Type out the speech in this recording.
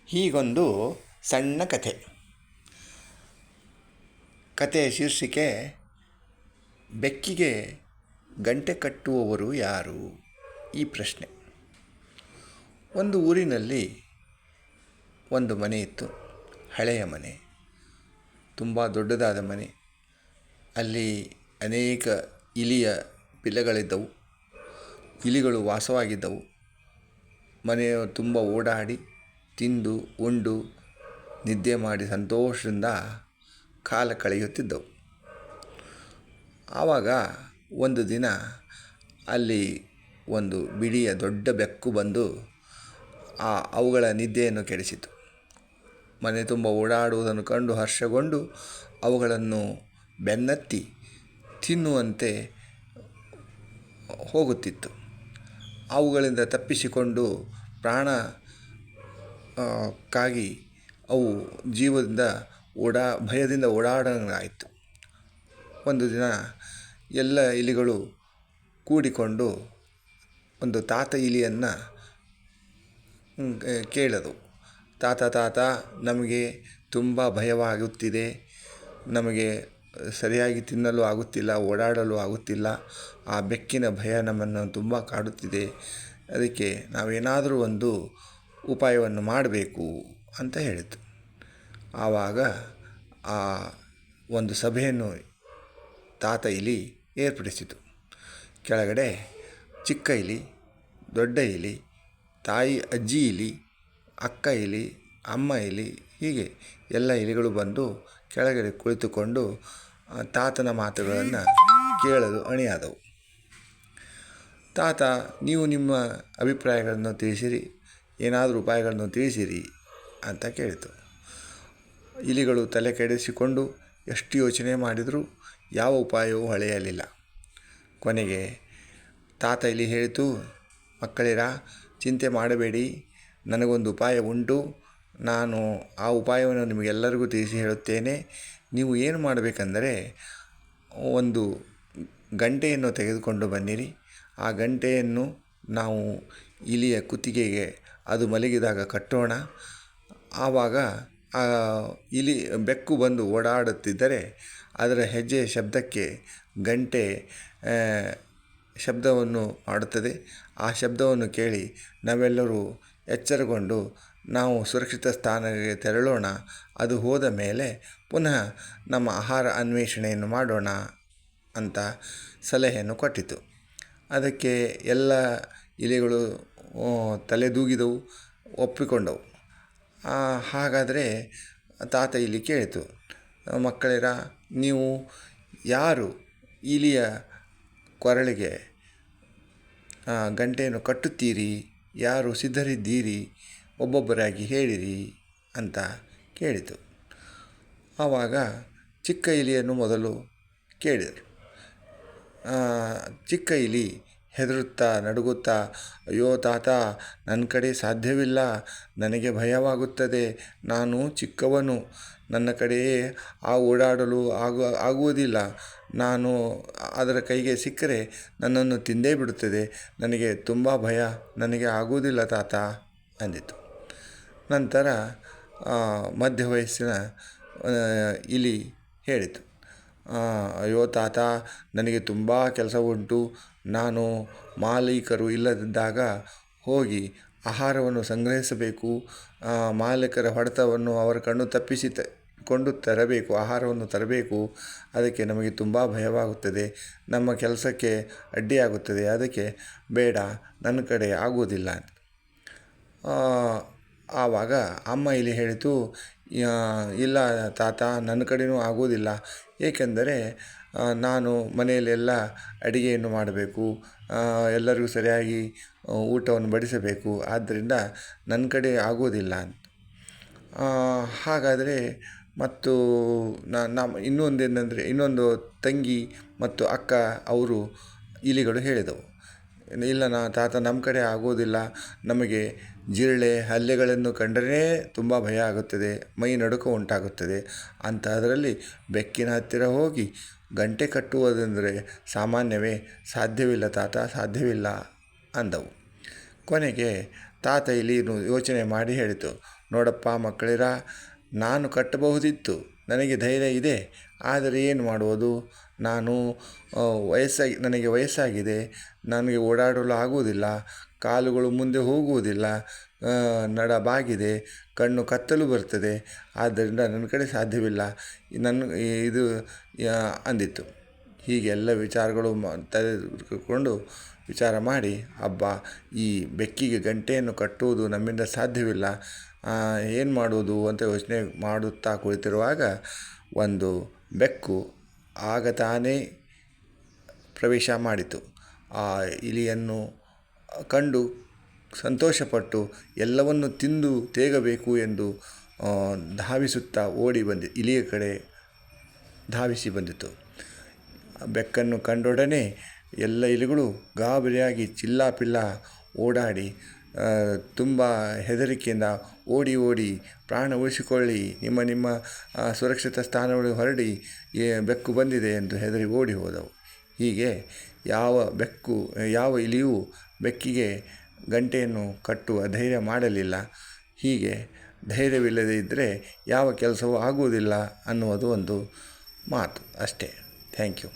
ಹೀಗೊಂದು ಸಣ್ಣ ಕಥೆ. ಕಥೆಯ ಶೀರ್ಷಿಕೆ ಬೆಕ್ಕಿಗೆ ಗಂಟೆ ಕಟ್ಟುವವರು ಯಾರು? ಈ ಪ್ರಶ್ನೆ. ಒಂದು ಊರಿನಲ್ಲಿ ಒಂದು ಮನೆ ಇತ್ತು. ಹಳೆಯ ಮನೆ, ತುಂಬ ದೊಡ್ಡದಾದ ಮನೆ. ಅಲ್ಲಿ ಅನೇಕ ಇಲಿಯ ಪಿಲ್ಲಗಳಿದ್ದವು. ಇಲಿಗಳು ವಾಸವಾಗಿದ್ದವು. ಮನೆಯ ತುಂಬ ಓಡಾಡಿ ತಿಂದು ಉಂಡು ನಿದ್ದೆ ಮಾಡಿ ಸಂತೋಷದಿಂದ ಕಾಲ ಕಳೆಯುತ್ತಿದ್ದವು. ಆವಾಗ ಒಂದು ದಿನ ಅಲ್ಲಿ ಒಂದು ಬಿಳಿಯ ದೊಡ್ಡ ಬೆಕ್ಕು ಬಂದು ಅವುಗಳ ನಿದ್ದೆಯನ್ನು ಕೆಡಿಸಿತು. ಮನೆ ತುಂಬ ಓಡಾಡುವುದನ್ನು ಕಂಡು ಹರ್ಷಗೊಂಡು ಅವುಗಳನ್ನು ಬೆನ್ನತ್ತಿ ತಿನ್ನುವಂತೆ ಹೋಗುತ್ತಿತ್ತು. ಅವುಗಳಿಂದ ತಪ್ಪಿಸಿಕೊಂಡು ಪ್ರಾಣಕ್ಕಾಗಿ ಅವು ಜೀವದಿಂದ ಭಯದಿಂದ ಓಡಾಡಂಗಾಯಿತು. ಒಂದು ದಿನ ಎಲ್ಲ ಇಲಿಗಳು ಕೂಡಿಕೊಂಡು ಒಂದು ತಾತ ಇಲಿಯನ್ನು ಕೇಳಿದವು. ತಾತ, ನಮಗೆ ತುಂಬ ಭಯವಾಗುತ್ತಿದೆ. ನಮಗೆ ಸರಿಯಾಗಿ ತಿನ್ನಲು ಆಗುತ್ತಿಲ್ಲ, ಓಡಾಡಲು ಆಗುತ್ತಿಲ್ಲ. ಆ ಬೆಕ್ಕಿನ ಭಯ ನಮ್ಮನ್ನು ತುಂಬ ಕಾಡುತ್ತಿದೆ. ಅದಕ್ಕೆ ನಾವೇನಾದರೂ ಒಂದು ಉಪಾಯವನ್ನು ಮಾಡಬೇಕು ಅಂತ ಹೇಳಿತು. ಆವಾಗ ಆ ಒಂದು ಸಭೆಯನ್ನು ತಾತ ಇಲಿ ಏರ್ಪಡಿಸಿತು. ಕೆಳಗಡೆ ಚಿಕ್ಕ ಇಲಿ, ದೊಡ್ಡ ಇಲಿ, ಅಜ್ಜಿ ಇಲಿ, ಅಕ್ಕ ಇಲಿ, ಅಮ್ಮ ಇಲಿ, ಹೀಗೆ ಎಲ್ಲ ಇಲಿಗಳು ಬಂದು ಕೆಳಗಡೆ ಕುಳಿತುಕೊಂಡು ತಾತನ ಮಾತುಗಳನ್ನು ಕೇಳಲು ಅಣಿಯಾದವು. ತಾತ, ನೀವು ನಿಮ್ಮ ಅಭಿಪ್ರಾಯಗಳನ್ನು ತಿಳಿಸಿರಿ, ಏನಾದರೂ ಉಪಾಯಗಳನ್ನು ತಿಳಿಸಿರಿ ಅಂತ ಕೇಳಿತು. ಇಲಿಗಳು ತಲೆ ಕೆಡಿಸಿಕೊಂಡು ಎಷ್ಟು ಯೋಚನೆ ಮಾಡಿದರೂ ಯಾವ ಉಪಾಯವೂ ಹೊಳೆಯಲಿಲ್ಲ. ಕೊನೆಗೆ ತಾತ ಇಲಿ ಹೇಳಿತು, ಮಕ್ಕಳಿರ, ಚಿಂತೆ ಮಾಡಬೇಡಿ, ನನಗೊಂದು ಉಪಾಯ ಉಂಟು. ನಾನು ಆ ಉಪಾಯವನ್ನು ನಿಮಗೆಲ್ಲರಿಗೂ ತಿಳಿಸಿ ಹೇಳುತ್ತೇನೆ. ನೀವು ಏನು ಮಾಡಬೇಕೆಂದರೆ, ಒಂದು ಗಂಟೆಯನ್ನು ತೆಗೆದುಕೊಂಡು ಬನ್ನಿರಿ. ಆ ಗಂಟೆಯನ್ನು ನಾವು ಇಲಿಯ ಕುತ್ತಿಗೆಗೆ ಅದು ಮಲಗಿದಾಗ ಕಟ್ಟೋಣ. ಆವಾಗ ಆ ಬೆಕ್ಕು ಬಂದು ಓಡಾಡುತ್ತಿದ್ದರೆ ಅದರ ಹೆಜ್ಜೆಯ ಶಬ್ದಕ್ಕೆ ಗಂಟೆ ಶಬ್ದವನ್ನು ಮಾಡುತ್ತದೆ. ಆ ಶಬ್ದವನ್ನು ಕೇಳಿ ನಾವೆಲ್ಲರೂ ಎಚ್ಚರಗೊಂಡು ನಾವು ಸುರಕ್ಷಿತ ಸ್ಥಾನಕ್ಕೆ ತೆರಳೋಣ. ಅದು ಹೋದ ಮೇಲೆ ಪುನಃ ನಮ್ಮ ಆಹಾರ ಅನ್ವೇಷಣೆಯನ್ನು ಮಾಡೋಣ ಅಂತ ಸಲಹೆಯನ್ನು ಕೊಟ್ಟಿತು. ಅದಕ್ಕೆ ಎಲ್ಲ ಇಲಿಗಳು ತಲೆದೂಗಿದವು, ಒಪ್ಪಿಕೊಂಡವು. ಹಾಗಾದರೆ ತಾತ ಇಲಿ ಕೇಳಿತು, ಮಕ್ಕಳಿರ, ನೀವು ಯಾರು ಇಲಿಯ ಕೊರಳಿಗೆ ಗಂಟೆಯನ್ನು ಕಟ್ಟುತ್ತೀರಿ? ಯಾರು ಸಿದ್ಧರಿದ್ದೀರಿ? ಒಬ್ಬೊಬ್ಬರಾಗಿ ಹೇಳಿರಿ ಅಂತ ಕೇಳಿತು. ಆವಾಗ ಚಿಕ್ಕ ಇಲಿಯನ್ನು ಮೊದಲು ಕೇಳಿದರು. ಚಿಕ್ಕ ಇಲಿ ಹೆದರುತ್ತಾ ನಡುಗುತ್ತಾ, ಅಯ್ಯೋ ತಾತ, ನನ್ನ ಕಡೆ ಸಾಧ್ಯವಿಲ್ಲ, ನನಗೆ ಭಯವಾಗುತ್ತದೆ, ನಾನು ಚಿಕ್ಕವನು, ನನ್ನ ಕಡೆಯೇ ಓಡಾಡಲು ಆಗುವುದಿಲ್ಲ, ನಾನು ಅದರ ಕೈಗೆ ಸಿಕ್ಕರೆ ನನ್ನನ್ನು ತಿಂದೇ ಬಿಡುತ್ತದೆ, ನನಗೆ ತುಂಬ ಭಯ, ನನಗೆ ಆಗುವುದಿಲ್ಲ ತಾತ ಅಂದಿತು. ನಂತರ ಮಧ್ಯವಯಸ್ಸಿನ ಇಲಿ ಹೇಳಿತು, ಅಯ್ಯೋ ತಾತ, ನನಗೆ ತುಂಬ ಕೆಲಸ ಉಂಟು, ನಾನು ಮಾಲೀಕರು ಇಲ್ಲದಿದ್ದಾಗ ಹೋಗಿ ಆಹಾರವನ್ನು ಸಂಗ್ರಹಿಸಬೇಕು, ಮಾಲೀಕರ ಹೊಡೆತವನ್ನು ಅವರ ಕಣ್ಣು ತಪ್ಪಿಸಿಕೊಂಡು ತರಬೇಕು, ಆಹಾರವನ್ನು ತರಬೇಕು. ಅದಕ್ಕೆ ನಮಗೆ ತುಂಬ ಭಯವಾಗುತ್ತದೆ, ನಮ್ಮ ಕೆಲಸಕ್ಕೆ ಅಡ್ಡಿಯಾಗುತ್ತದೆ, ಅದಕ್ಕೆ ಬೇಡ, ನನ್ನ ಕಡೆ ಆಗುವುದಿಲ್ಲ. ಆವಾಗ ಅಮ್ಮ ಇಲ್ಲಿ ಹೇಳಿತು, ಇಲ್ಲ ತಾತ, ನನ್ನ ಕಡೆಯೂ ಆಗುವುದಿಲ್ಲ, ಏಕೆಂದರೆ ನಾನು ಮನೆಯಲ್ಲೆಲ್ಲ ಅಡಿಗೆಯನ್ನು ಮಾಡಬೇಕು, ಎಲ್ಲರಿಗೂ ಸರಿಯಾಗಿ ಊಟವನ್ನು ಬಡಿಸಬೇಕು, ಆದ್ದರಿಂದ ನನ್ನ ಕಡೆ ಆಗುವುದಿಲ್ಲ ಅಂತ. ಹಾಗಾದರೆ ಮತ್ತು ಇನ್ನೊಂದು ತಂಗಿ ಮತ್ತು ಅಕ್ಕ ಅವರು ಇಲಿಗಳು ಹೇಳಿದವು, ಇಲ್ಲ ತಾತ, ನಮ್ಮ ಕಡೆ ಆಗೋದಿಲ್ಲ, ನಮಗೆ ಜಿರಳೆ ಹಲ್ಲೆಗಳನ್ನು ಕಂಡರೆ ತುಂಬ ಭಯ ಆಗುತ್ತದೆ, ಮೈ ನಡುಕ ಉಂಟಾಗುತ್ತದೆ, ಅಂಥದ್ರಲ್ಲಿ ಬೆಕ್ಕಿನ ಹತ್ತಿರ ಹೋಗಿ ಗಂಟೆ ಕಟ್ಟುವುದೆಂದರೆ ಸಾಮಾನ್ಯವೇ? ಸಾಧ್ಯವಿಲ್ಲ ತಾತ, ಸಾಧ್ಯವಿಲ್ಲ ಅಂದವು. ಕೊನೆಗೆ ತಾತ ಇಲಿ ಯೋಚನೆ ಮಾಡಿ ಹೇಳಿತು, ನೋಡಪ್ಪ ಮಕ್ಕಳಿರ, ನಾನು ಕಟ್ಟಬಹುದಿತ್ತು, ನನಗೆ ಧೈರ್ಯ ಇದೆ, ಆದರೆ ಏನು ಮಾಡುವುದು, ನಾನು ನನಗೆ ವಯಸ್ಸಾಗಿದೆ, ನನಗೆ ಓಡಾಡಲು ಆಗುವುದಿಲ್ಲ, ಕಾಲುಗಳು ಮುಂದೆ ಹೋಗುವುದಿಲ್ಲ, ನಡ ಬಾಗಿದೆ, ಕಣ್ಣು ಕತ್ತಲು ಬರ್ತದೆ, ಆದ್ದರಿಂದ ನನ್ನ ಕಡೆ ಸಾಧ್ಯವಿಲ್ಲ ಇದು ಅಂದಿತ್ತು. ಹೀಗೆಲ್ಲ ವಿಚಾರಗಳು ತೆಗೆದುಕೊಂಡು ವಿಚಾರ ಮಾಡಿ, ಅಬ್ಬಾ, ಈ ಬೆಕ್ಕಿಗೆ ಗಂಟೆಯನ್ನು ಕಟ್ಟುವುದು ನಮ್ಮಿಂದ ಸಾಧ್ಯವಿಲ್ಲ, ಏನು ಮಾಡುವುದು ಅಂತ ಯೋಚನೆ ಮಾಡುತ್ತಾ ಕುಳಿತಿರುವಾಗ ಒಂದು ಬೆಕ್ಕು ಆಗ ತಾನೇ ಪ್ರವೇಶ ಮಾಡಿತು. ಆ ಇಲಿಯನ್ನು ಕಂಡು ಸಂತೋಷಪಟ್ಟು ಎಲ್ಲವನ್ನು ತಿಂದು ತೇಗಬೇಕು ಎಂದು ಧಾವಿಸುತ್ತಾ ಇಲಿಯ ಕಡೆ ಧಾವಿಸಿ ಬಂದಿತು. ಬೆಕ್ಕನ್ನು ಕಂಡೊಡನೆ ಎಲ್ಲ ಇಲಿಗಳು ಗಾಬರಿಯಾಗಿ ಚಿಲ್ಲಾಪಿಲ್ಲ ಓಡಾಡಿ ತುಂಬ ಹೆದರಿಕೆಯಿಂದ ಓಡಿ ಪ್ರಾಣ ಉಳಿಸಿಕೊಳ್ಳಿ, ನಿಮ್ಮ ಸುರಕ್ಷಿತ ಸ್ಥಾನಗಳು ಹೊರಡಿ, ಬೆಕ್ಕು ಬಂದಿದೆ ಎಂದು ಹೆದರಿ ಓಡಿ ಹೋದವು. ಹೀಗೆ ಯಾವ ಇಲಿಯೂ ಬೆಕ್ಕಿಗೆ ಗಂಟೆಯನ್ನು ಕಟ್ಟುವ ಧೈರ್ಯ ಮಾಡಲಿಲ್ಲ. ಹೀಗೆ ಧೈರ್ಯವಿಲ್ಲದೆ ಇದ್ದರೆ ಯಾವ ಕೆಲಸವೂ ಆಗುವುದಿಲ್ಲ ಅನ್ನುವುದು ಒಂದು ಮಾತು ಅಷ್ಟೇ. Thank you.